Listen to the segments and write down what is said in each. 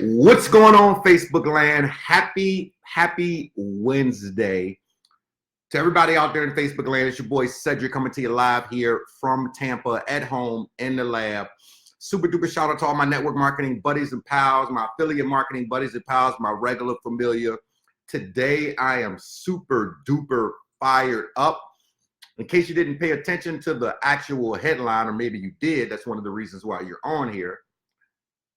What's going on, Facebook land? Happy Wednesday to everybody out there in Facebook land. It's your boy Cedrick coming to you live here from Tampa, at home, in the lab. Super duper shout out to all my network marketing buddies and pals, my affiliate marketing buddies and pals, my regular familiar. Today I am super duper fired up. In case you didn't pay attention to the actual headline, or maybe you did, that's one of the reasons why you're on here.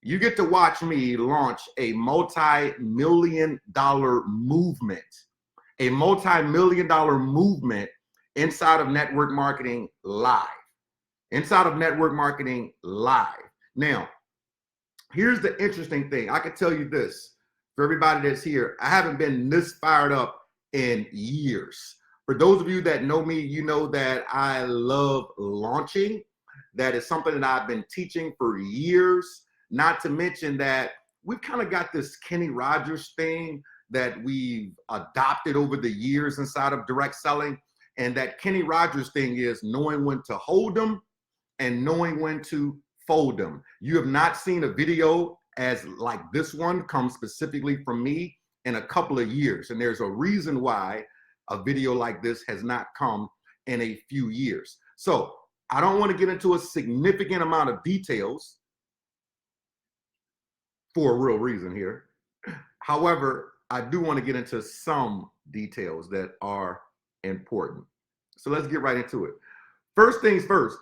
You get to watch me launch a multi-million-dollar movement, inside of network marketing live. Now, here's the interesting thing. I can tell you this, for everybody that's here, I haven't been this fired up in years. For those of you that know me, you know that I love launching. That is something that I've been teaching for years. Not to mention that we've kind of got this Kenny Rogers thing that we've adopted over the years inside of direct selling. And that Kenny Rogers thing is knowing when to hold them and knowing when to fold them. You have not seen a video as like this one come specifically from me in a couple of years. And there's a reason why a video like this has not come in a few years. So I don't want to get into a significant amount of details for a real reason here. However, I do want to get into some details that are important. So let's get right into it. First things first,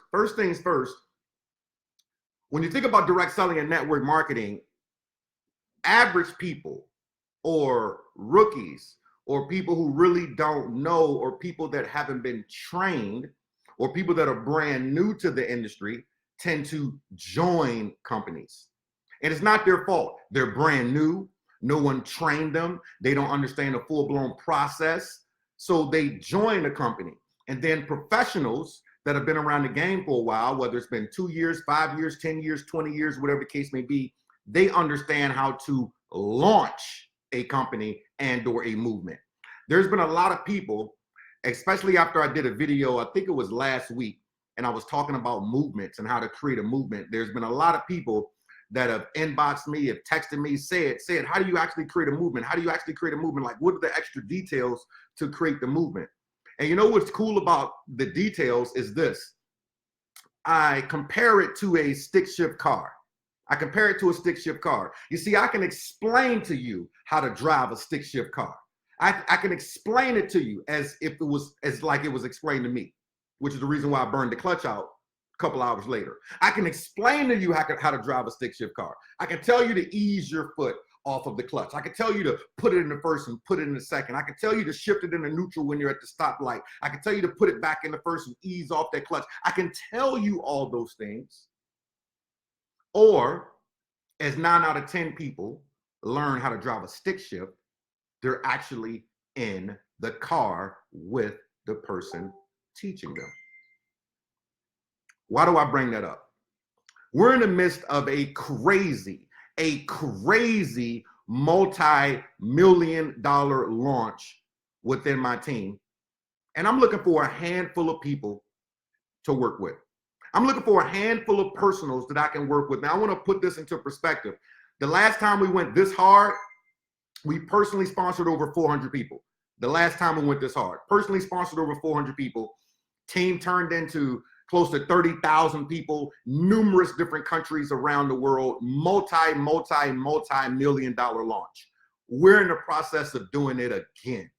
when you think about direct selling and network marketing, average people or rookies or people who really don't know, or people that haven't been trained, or people that are brand new to the industry tend to join companies. And it's not their fault. They're brand new. No one trained them. They don't understand the full-blown process. So they join a company. And then professionals that have been around the game for a while, whether it's been 2 years, 5 years, 10 years, 20 years, whatever the case may be, they understand how to launch a company and or a movement. There's been a lot of people, especially after I did a video, I think it was last week, and I was talking about movements and how to create a movement. There's been a lot of people that have inboxed me, have texted me, said, how do you actually create a movement? How do you actually create a movement? Like, what are the extra details to create the movement? And you know what's cool about the details is this. I compare it to a stick shift car. You see, I can explain to you how to drive a stick shift car. I can explain it to you as if it was like it was explained to me, which is the reason why I burned the clutch out a couple hours later. I can explain to you how to drive a stick shift car. I can tell you to ease your foot off of the clutch. I can tell you to put it in the first and put it in the second. I can tell you to shift it into neutral when you're at the stoplight. I can tell you to put it back in the first and ease off that clutch. I can tell you all those things. Or, as 9 out of 10 people learn how to drive a stick shift, they're actually in the car with the person teaching them. Why do I bring that up? We're in the midst of a crazy multi-million-dollar launch within my team. And I'm looking for a handful of people to work with. I'm looking for a handful of personals that I can work with. Now, I want to put this into perspective. The last time we went this hard, we personally sponsored over 400 people. The last time we went this hard, personally sponsored over 400 people. Team turned into close to 30,000 people, numerous different countries around the world, multi-million-dollar launch. We're in the process of doing it again.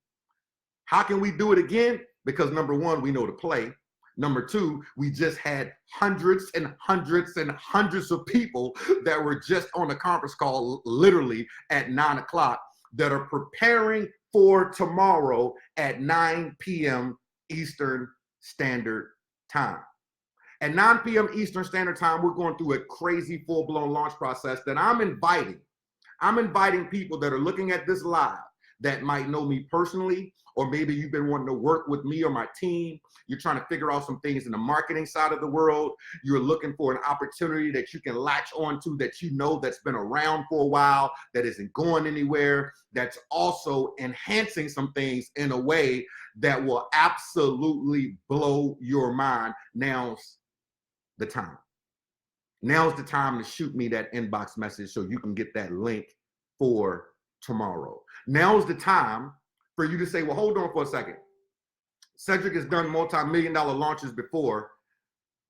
How can we do it again? Because number one, we know the play. Number two, we just had hundreds and hundreds and hundreds of people that were just on the conference call literally at 9 o'clock that are preparing for tomorrow at 9 p.m. Eastern Standard Time. At 9 p.m. Eastern Standard Time, we're going through a crazy full-blown launch process that I'm inviting people that are looking at this live that might know me personally, or maybe you've been wanting to work with me or my team. You're trying to figure out some things in the marketing side of the world. You're looking for an opportunity that you can latch onto, that you know that's been around for a while, that isn't going anywhere, that's also enhancing some things in a way that will absolutely blow your mind. Now's the time. Now's the time to shoot me that inbox message so you can get that link for tomorrow. Now's the time for you to say, well, hold on for a second. Cedrick has done multi-million-dollar launches before.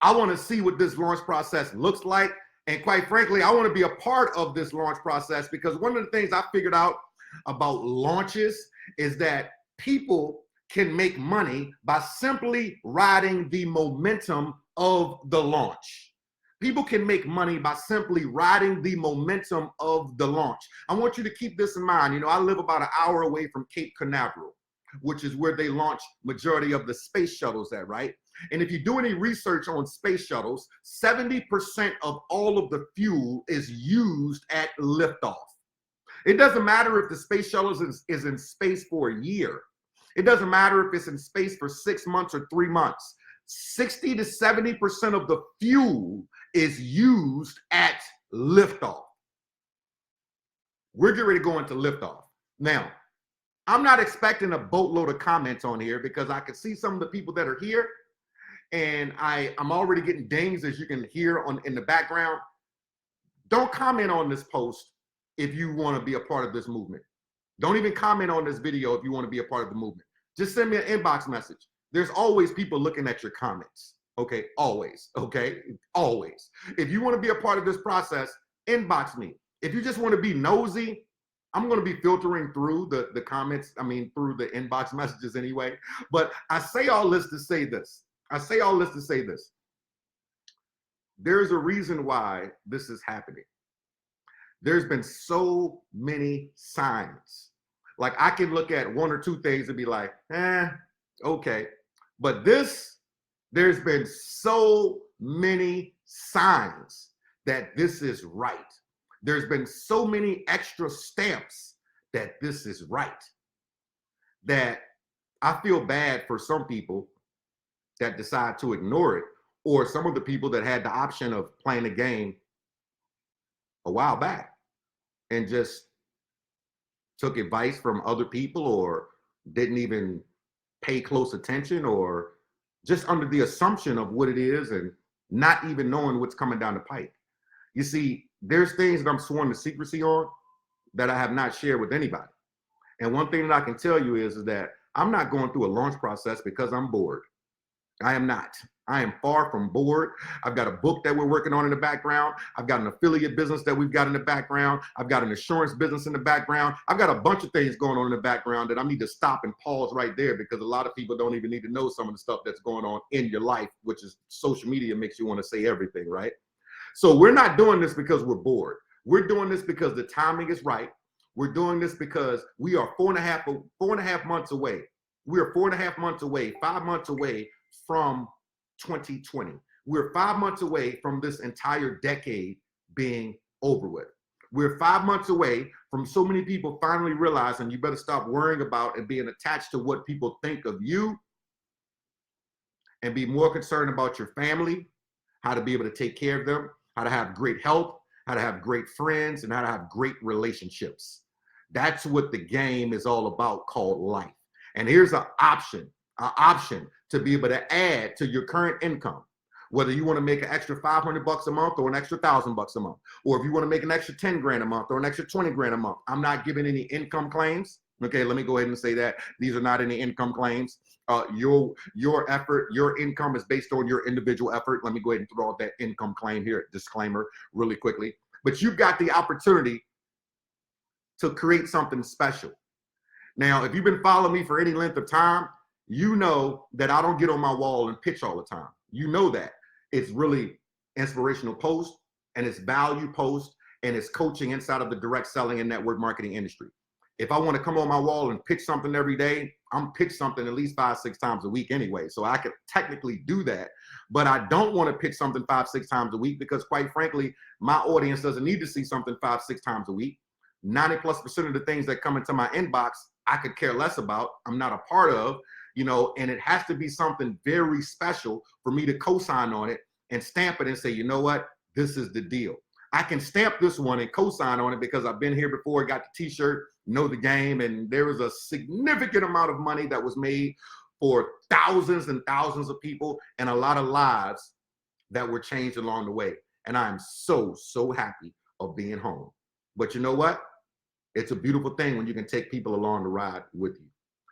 I want to see what this launch process looks like. And quite frankly, I want to be a part of this launch process, because one of the things I figured out about launches is that people can make money by simply riding the momentum of the launch. People can make money by simply riding the momentum of the launch. I want you to keep this in mind. You know, I live about an hour away from Cape Canaveral, which is where they launch majority of the space shuttles at, right? And if you do any research on space shuttles, 70% of all of the fuel is used at liftoff. It doesn't matter if the space shuttle is in space for a year. It doesn't matter if it's in space for 6 months or 3 months. 60 to 70% of the fuel is used at liftoff. We're getting ready to go into liftoff. Now, I'm not expecting a boatload of comments on here, because I can see some of the people that are here, and I'm already getting dings, as you can hear in the background. Don't comment on this post if you want to be a part of this movement. Don't even comment on this video if you want to be a part of the movement. Just send me an inbox message. There's always people looking at your comments. Okay, always. Okay, always. If you want to be a part of this process, inbox me. If you just want to be nosy, I'm going to be filtering through the comments, through the inbox messages anyway. But I say all this to say this. There's a reason why this is happening. There's been so many signs. Like, I can look at one or two things and be like, okay. But there's been so many signs that this is right. There's been so many extra stamps that this is right, that I feel bad for some people that decide to ignore it, or some of the people that had the option of playing the game a while back and just took advice from other people, or didn't even pay close attention, or just under the assumption of what it is and not even knowing what's coming down the pipe. You see, there's things that I'm sworn to secrecy on that I have not shared with anybody. And one thing that I can tell you is that I'm not going through a launch process because I'm bored. I am not. I am far from bored. I've got a book that we're working on in the background. I've got an affiliate business that we've got in the background. I've got an insurance business in the background. I've got a bunch of things going on in the background that I need to stop and pause right there, because a lot of people don't even need to know some of the stuff that's going on in your life, which is social media makes you want to say everything, right? So we're not doing this because we're bored. We're doing this because the timing is right. We're doing this because we are 4.5 months away. We are 4.5 months away, 5 months away from 2020. We're 5 months away from this entire decade being over with. We're 5 months away from so many people finally realizing you better stop worrying about and being attached to what people think of you, and be more concerned about your family, how to be able to take care of them, how to have great health, how to have great friends, and how to have great relationships. That's what the game is all about, called life. And here's an option to be able to add to your current income. Whether you want to make an extra $500 a month or an extra $1,000 a month, or if you want to make an extra 10 grand a month or an extra 20 grand a month. I'm not giving any income claims. Okay, let me go ahead and say that these are not any income claims. Your effort, your income is based on your individual effort. Let me go ahead and throw out that income claim here, disclaimer, really quickly. But you've got the opportunity to create something special. Now, if you've been following me for any length of time, you know that I don't get on my wall and pitch all the time. You know that. It's really inspirational posts, and it's value posts, and it's coaching inside of the direct selling and network marketing industry. If I want to come on my wall and pitch something every day, I'm pitch something at least 5-6 times a week anyway. So I could technically do that, but I don't want to pitch something 5-6 times a week, because quite frankly, my audience doesn't need to see something 5-6 times a week. 90+% of the things that come into my inbox, I could care less about. I'm not a part of, and it has to be something very special for me to co-sign on it and stamp it and say, you know what, this is the deal. I can stamp this one and co-sign on it because I've been here before, got the t-shirt, know the game, and there was a significant amount of money that was made for thousands and thousands of people, and a lot of lives that were changed along the way. And I'm so, so happy of being home. But you know what? It's a beautiful thing when you can take people along the ride with you.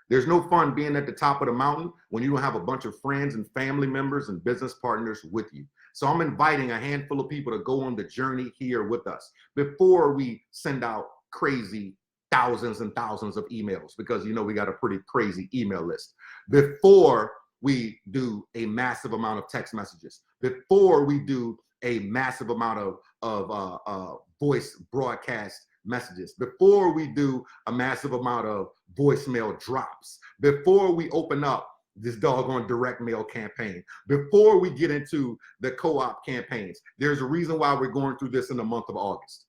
There's no fun being at the top of the mountain when you don't have a bunch of friends and family members and business partners with you. So I'm inviting a handful of people to go on the journey here with us before we send out crazy thousands and thousands of emails, because you know we got a pretty crazy email list. Before we do a massive amount of text messages, before we do a massive amount of voice broadcast messages, before we do a massive amount of voicemail drops, before we open up this doggone direct mail campaign, before we get into the co-op campaigns. There's a reason why we're going through this in the month of August.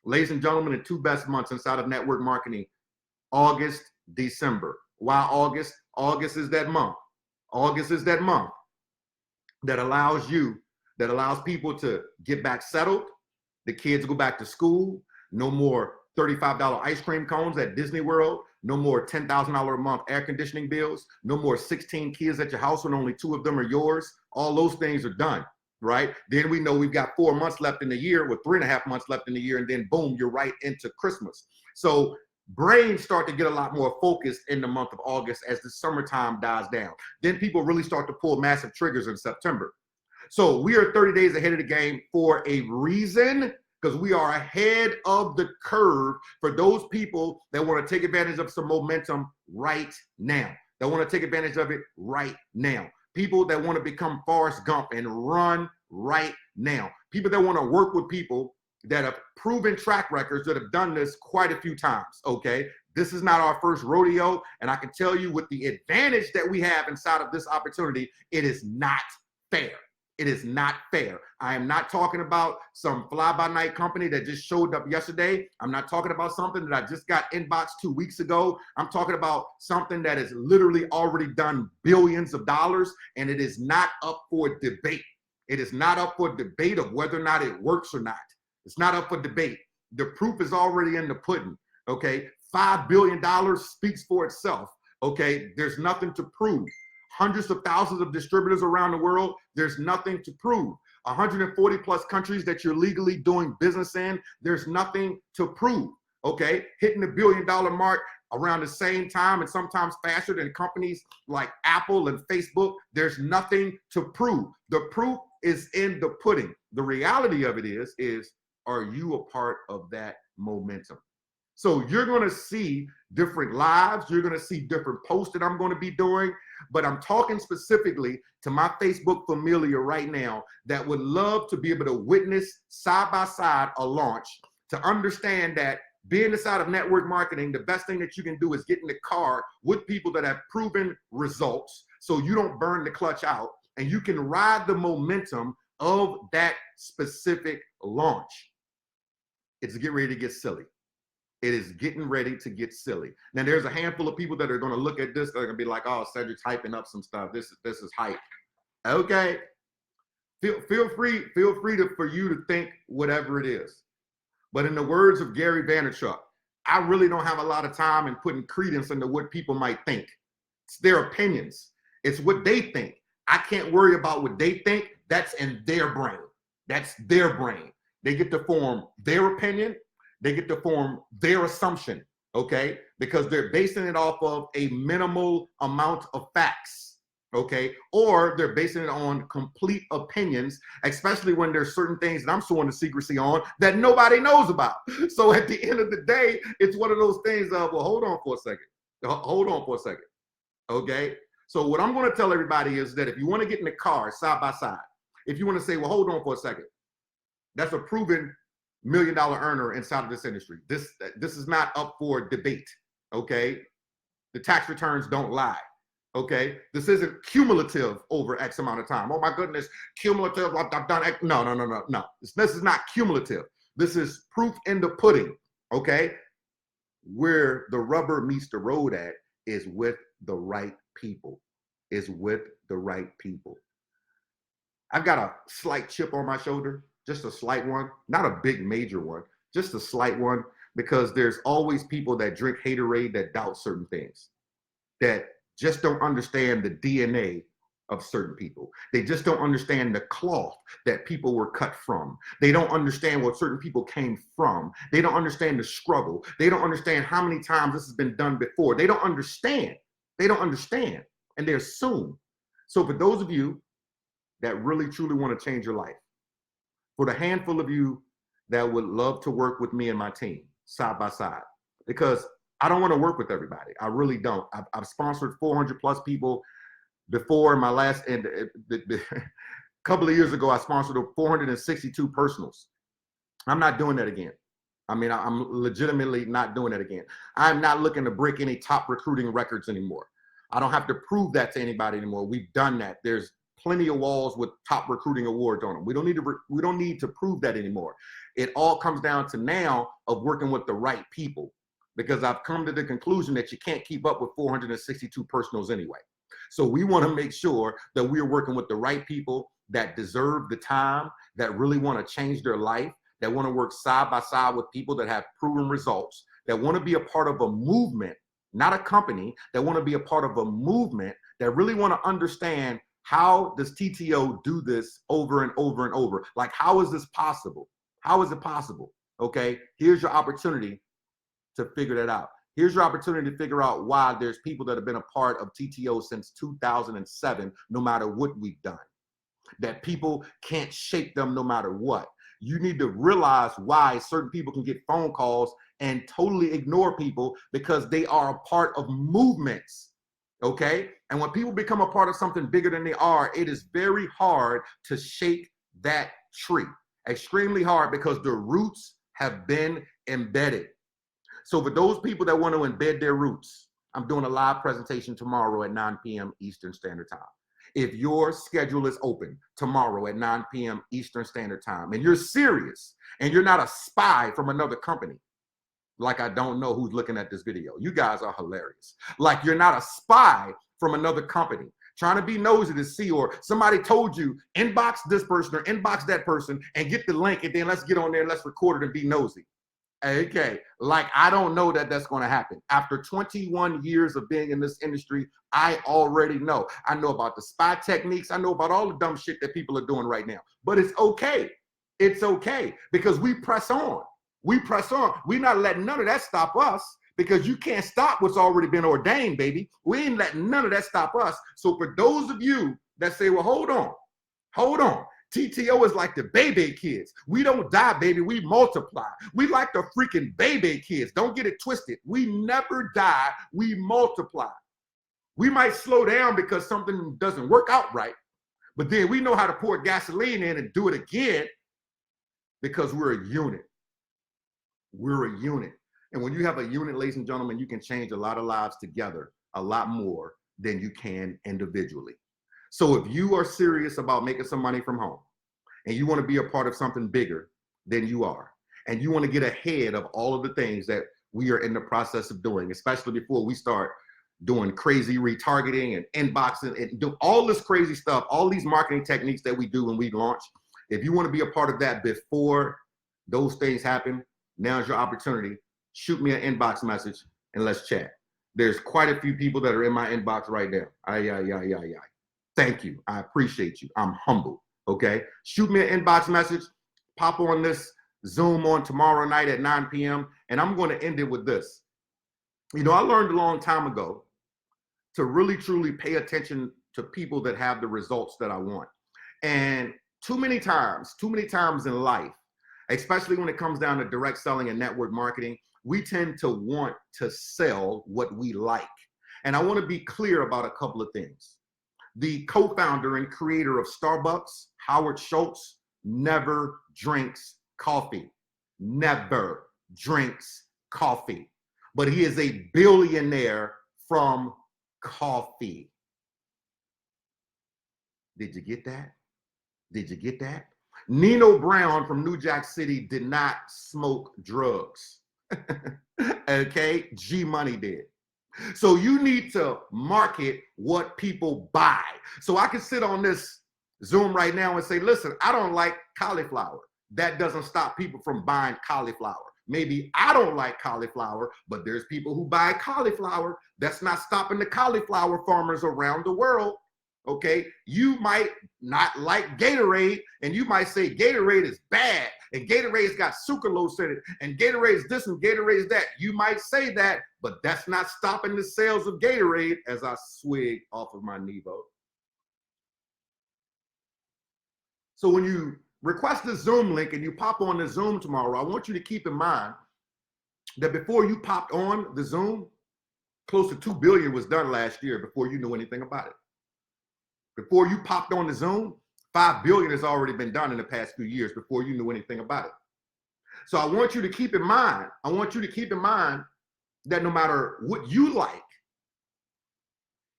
Ladies and gentlemen, the two best months inside of network marketing, August, December. Why August? August is that month. August is that month that allows people to get back settled. The kids go back to school. No more $35 ice cream cones at Disney World. No more $10,000 a month air conditioning bills. No more 16 kids at your house when only 2 of them are yours. All those things are done, right? Then we know we've got 4 months left in the year with 3.5 months left in the year. And then boom, you're right into Christmas. So brains start to get a lot more focused in the month of August as the summertime dies down. Then people really start to pull massive triggers in September. So we are 30 days ahead of the game for a reason, because we are ahead of the curve for those people that want to take advantage of some momentum right now, that want to take advantage of it right now. People that want to become Forrest Gump and run right now. People that want to work with people that have proven track records, that have done this quite a few times, okay? This is not our first rodeo, and I can tell you with the advantage that we have inside of this opportunity, it is not fair. It is not fair. I am not talking about some fly-by-night company that just showed up yesterday. I'm not talking about something that I just got inboxed 2 weeks ago. I'm talking about something that has literally already done billions of dollars, and it is not up for debate. It is not up for debate of whether or not it works or not. It's not up for debate. The proof is already in the pudding, okay? $5 billion speaks for itself, okay? There's nothing to prove. Hundreds of thousands of distributors around the world, there's nothing to prove. 140 plus countries that you're legally doing business in, there's nothing to prove, okay? Hitting the $1 billion mark around the same time and sometimes faster than companies like Apple and Facebook, there's nothing to prove. The proof is in the pudding. The reality of it is are you a part of that momentum? So you're going to see different lives. You're going to see different posts that I'm going to be doing. But I'm talking specifically to my Facebook familia right now that would love to be able to witness side by side a launch, to understand that being inside of network marketing, the best thing that you can do is get in the car with people that have proven results so you don't burn the clutch out and you can ride the momentum of that specific launch. It's get ready to get silly. It is getting ready to get silly. Now, there's a handful of people that are going to look at this. They're going to be like, "Oh, Cedrick's hyping up some stuff. This is hype." Okay. Feel free for you to think whatever it is. But in the words of Gary Vaynerchuk, I really don't have a lot of time in putting credence into what people might think. It's their opinions. It's what they think. I can't worry about what they think. That's in their brain. That's their brain. They get to form their opinion. They get to form their assumption, okay? Because they're basing it off of a minimal amount of facts, okay? Or they're basing it on complete opinions, especially when there's certain things that I'm sworn to secrecy on that nobody knows about. So at the end of the day, it's one of those things of, well, hold on for a second. Hold on for a second, okay? So what I'm going to tell everybody is that if you want to get in the car side by side, if you want to say, well, hold on for a second, that's a proven $1 million earner inside of this industry. This is not up for debate, okay? The tax returns don't lie, okay? This isn't cumulative over X amount of time. Oh my goodness, cumulative, I've done X. No. This is not cumulative. This is proof in the pudding, okay? Where the rubber meets the road at is with the right people, is with the right people. I've got a slight chip on my shoulder. Just a slight one, not a big major one, just a slight one, because there's always people that drink haterade that doubt certain things, that just don't understand the DNA of certain people. They just don't understand the cloth that people were cut from. They don't understand what certain people came from. They don't understand the struggle. They don't understand how many times this has been done before. They don't understand. They don't understand. And they assume. So for those of you that really truly want to change your life, for the handful of you that would love to work with me and my team side by side, because I don't want to work with everybody. I really don't. I've sponsored 400 plus people before. In my last, and the couple of years ago, I sponsored 462 personals. I'm not doing that again. I mean, I'm legitimately not doing that again. I'm not looking to break any top recruiting records anymore. I don't have to prove that to anybody anymore. We've done that. There's plenty of walls with top recruiting awards on them. We don't need to prove that anymore. It all comes down to now of working with the right people, because I've come to the conclusion that you can't keep up with 462 personals anyway. So we want to make sure that we're working with the right people that deserve the time, that really want to change their life, that want to work side by side with people that have proven results, that want to be a part of a movement, not a company, that want to be a part of a movement, that really want to understand, how does TTO do this over and over and over? Like, how is this possible? How is it possible? Okay, here's your opportunity to figure that out. Here's your opportunity to figure out why there's people that have been a part of TTO since 2007, no matter what we've done, that people can't shake them no matter what. You need to realize why certain people can get phone calls and totally ignore people, because they are a part of movements, okay? And when people become a part of something bigger than they are, it is very hard to shake that tree. Extremely hard, because the roots have been embedded. So for those people that want to embed their roots, I'm doing a live presentation tomorrow at 9 p.m. Eastern Standard Time. If your schedule is open tomorrow at 9 p.m. Eastern Standard Time, and you're serious, and you're not a spy from another company, like I don't know who's looking at this video. You guys are hilarious. Like, you're not a spy from another company trying to be nosy to see, or somebody told you, inbox this person or inbox that person and get the link, and then let's get on there and let's record it and be nosy. Okay, like, I don't know that that's going to happen. After 21 years of being in this industry, I already know. I know about the spy techniques. I know about all the dumb shit that people are doing right now. But it's okay. It's okay, because we press on. We press on. We're not letting none of that stop us, because you can't stop what's already been ordained, baby. We ain't letting none of that stop us. So for those of you that say, well, hold on. TTO is like the baby kids. We don't die, baby. We multiply. We like the freaking baby kids. Don't get it twisted. We never die. We multiply. We might slow down because something doesn't work out right, but then we know how to pour gasoline in and do it again, because we're a unit. We're a unit. And when you have a unit, ladies and gentlemen, you can change a lot of lives together, a lot more than you can individually. So if you are serious about making some money from home, and you want to be a part of something bigger than you are, and you want to get ahead of all of the things that we are in the process of doing, especially before we start doing crazy retargeting and inboxing and do all this crazy stuff, all these marketing techniques that we do when we launch, if you want to be a part of that before those things happen, now's your opportunity. Shoot me an inbox message and let's chat. There's quite a few people that are in my inbox right now. Thank you. I appreciate you. I'm humble. Okay. Shoot me an inbox message. Pop on this Zoom on tomorrow night at 9 p.m. And I'm going to end it with this. You know, I learned a long time ago to really, truly pay attention to people that have the results that I want. And too many times in life, especially when it comes down to direct selling and network marketing, we tend to want to sell what we like. And I want to be clear about a couple of things. The co-founder and creator of Starbucks, Howard Schultz, never drinks coffee. Never drinks coffee. But he is a billionaire from coffee. Did you get that? Did you get that? Nino Brown from New Jack City did not smoke drugs. Okay? G Money did. So you need to market what people buy. So I can sit on this Zoom right now and say, listen, I don't like cauliflower. That doesn't stop people from buying cauliflower. Maybe I don't like cauliflower, but there's people who buy cauliflower. That's not stopping the cauliflower farmers around the world. Okay, you might not like Gatorade, and you might say Gatorade is bad, and Gatorade's got sucralose in it, and Gatorade's this and Gatorade's that. You might say that, but that's not stopping the sales of Gatorade as I swig off of my Nevo. So when you request the Zoom link and you pop on the Zoom tomorrow, I want you to keep in mind that before you popped on the Zoom, close to 2 billion was done last year before you knew anything about it. Before you popped on the Zoom, 5 billion has already been done in the past few years before you knew anything about it. So I want you to keep in mind, that no matter what you like,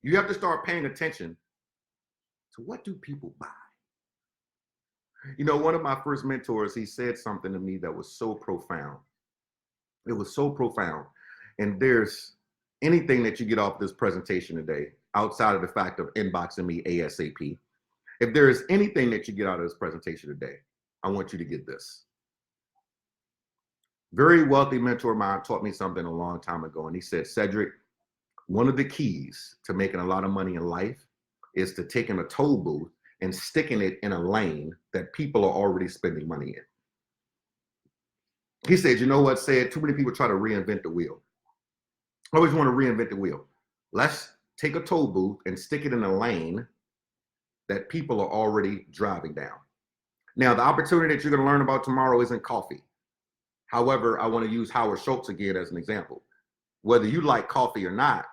you have to start paying attention to what do people buy. You know, one of my first mentors, he said something to me that was so profound. It was so profound. And there's anything that you get off this presentation today, outside of the fact of inboxing me ASAP, if there is anything that you get out of this presentation today, I want you to get this. Very wealthy mentor of mine taught me something a long time ago, and he said, Cedrick, one of the keys to making a lot of money in life is to taking a toll booth and sticking it in a lane that people are already spending money in. He said, you know what, said too many people try to reinvent the wheel. I always want to reinvent the wheel. Let's take a toll booth and stick it in a lane that people are already driving down. Now, the opportunity that you're going to learn about tomorrow isn't coffee. However, I want to use Howard Schultz again as an example. Whether you like coffee or not,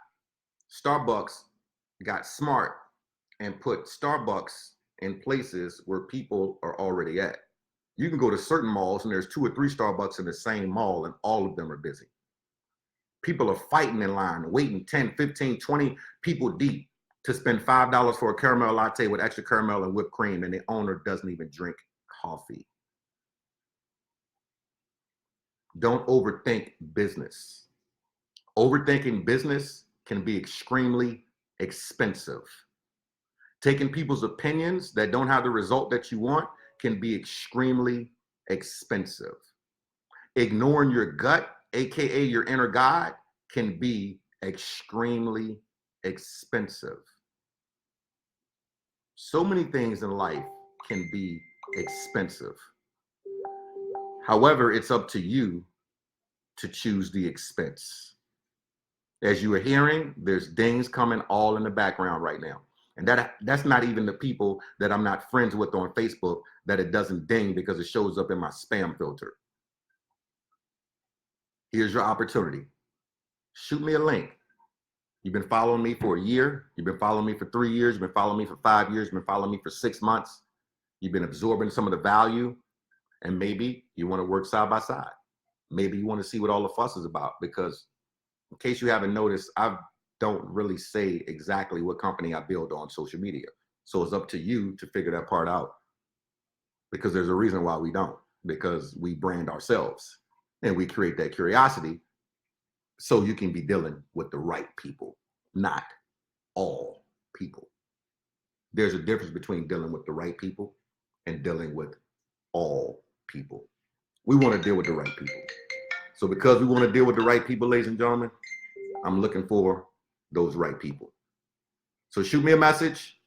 Starbucks got smart and put Starbucks in places where people are already at. You can go to certain malls and there's 2 or 3 Starbucks in the same mall and all of them are busy. People are fighting in line, waiting 10, 15, 20 people deep to spend $5 for a caramel latte with extra caramel and whipped cream, and the owner doesn't even drink coffee. Don't overthink business. Overthinking business can be extremely expensive. Taking people's opinions that don't have the result that you want can be extremely expensive. Ignoring your gut, AKA your inner God, can be extremely expensive. So many things in life can be expensive. However, it's up to you to choose the expense. As you are hearing, there's dings coming all in the background right now. And that's not even the people that I'm not friends with on Facebook that it doesn't ding because it shows up in my spam filter. Here's your opportunity. Shoot me a link. You've been following me for a year. You've been following me for 3 years. You've been following me for 5 years. You've been following me for 6 months. You've been absorbing some of the value. And maybe you want to work side by side. Maybe you want to see what all the fuss is about, because in case you haven't noticed, I don't really say exactly what company I build on social media. So it's up to you to figure that part out, because there's a reason why we don't, because we brand ourselves and we create that curiosity so you can be dealing with the right people, not all people. There's a difference between dealing with the right people and dealing with all people. We want to deal with the right people. So because we want to deal with the right people, ladies and gentlemen, I'm looking for those right people. So shoot me a message.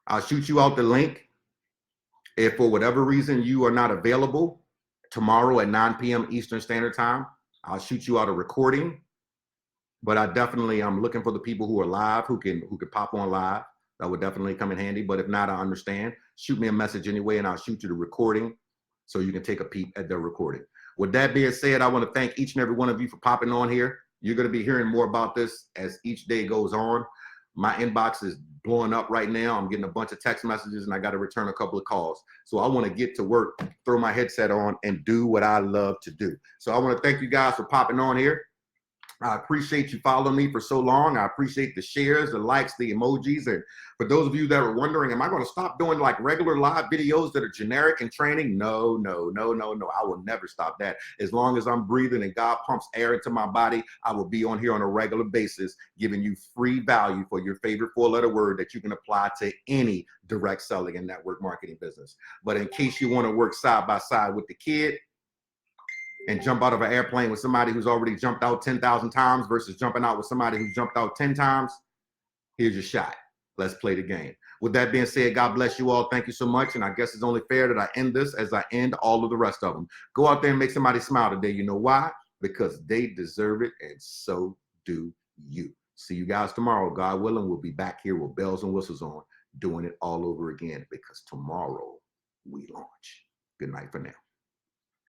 I'll shoot you out the link. If for whatever reason you are not available tomorrow at 9 p.m. Eastern Standard Time, I'll shoot you out a recording. But I'm looking for the people who are live, who can pop on live. That would definitely come in handy. But if not, I understand. Shoot me a message anyway, and I'll shoot you the recording so you can take a peek at the recording. With that being said, I want to thank each and every one of you for popping on here. You're going to be hearing more about this as each day goes on. My inbox is blowing up right now. I'm getting a bunch of text messages and I got to return a couple of calls. So I want to get to work, throw my headset on, and do what I love to do. So I want to thank you guys for popping on here. I appreciate you following me for so long. I appreciate the shares, the likes, the emojis. And for those of you that are wondering, am I going to stop doing like regular live videos that are generic and training? No. I will never stop that. As long as I'm breathing and God pumps air into my body, I will be on here on a regular basis, giving you free value for your favorite 4-letter word that you can apply to any direct selling and network marketing business. But in case you want to work side by side with the kid, and jump out of an airplane with somebody who's already jumped out 10,000 times versus jumping out with somebody who's jumped out 10 times, here's your shot. Let's play the game. With that being said, God bless you all. Thank you so much. And I guess it's only fair that I end this as I end all of the rest of them. Go out there and make somebody smile today. You know why? Because they deserve it, and so do you. See you guys tomorrow. God willing, we'll be back here with bells and whistles on, doing it all over again, because tomorrow we launch. Good night for now.